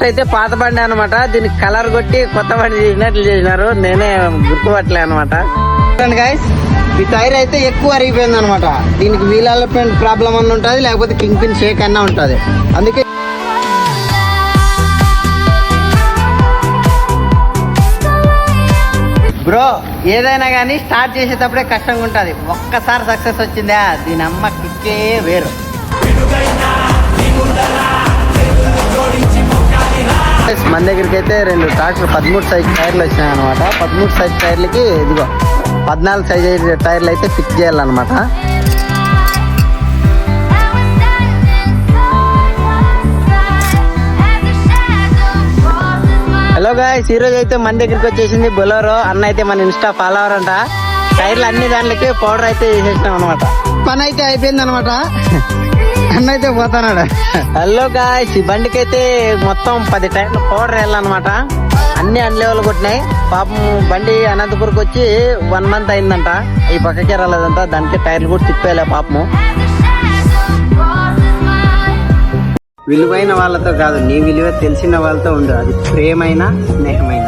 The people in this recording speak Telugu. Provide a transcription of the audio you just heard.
ఆల్మోస్ట్ అయితే పాత బండి అనమాట. దీనికి కలర్ కొట్టి కొత్త బండి చేసినట్లు చేసినారు. నేనే గుర్తుపట్టలే అనమాట. గైస్ ఈ టైర్ అయితే ఎక్కువ అరిగిపోయింది అనమాట. దీనికి వీల్ అలైన్మెంట్ ప్రాబ్లం అన్న ఉంటుంది, లేకపోతే కింగ్ పిన్ షేక్ అన్నా ఉంటుంది. అందుకే బ్రో ఏదైనా కానీ స్టార్ట్ చేసేటప్పుడే కష్టంగా ఉంటుంది. ఒక్కసారి సక్సెస్ వచ్చిందా దీని అమ్మ కిక్కే వేరు. మన దగ్గరికి అయితే 2 ట్రాక్టర్ 13 సైజ్ టైర్లు వచ్చినాయి అనమాట. 13 సైజ్ టైర్లకి ఇదిగో 14 సైజ్ టైర్లు అయితే ఫిక్స్ చేయాలన్నమాట. హలో గాయ్స్, ఈరోజు అయితే మన దగ్గరికి వచ్చేసింది బొలెరో. అన్న అయితే మన ఇన్స్టా ఫాలోవర్ అంట. టైర్లు అన్ని దాంట్లకి పౌడర్ అయితే వేసేసినాం అనమాట. పని అయితే అయిపోయింది అనమాట. అన్న అయితే పోతున్నాడు. హలో గాయ్స్, ఈ బండికి అయితే మొత్తం 10 టైర్లు పౌడర్ వేయాలన్నమాట. అన్ని అన్లెవెల్ కొట్టినాయి. పాపం బండి అనంతపురకు వచ్చి 1 మంత్ అయిందంట. ఈ పక్కకే రాలేదంట. దానికి టైర్లు కూడా తిప్పేలే పాపము. విలువైన వాళ్ళతో కాదు, నీ విలువ తెలిసిన వాళ్ళతో ఉండు. అది ప్రేమైన స్నేహమైన.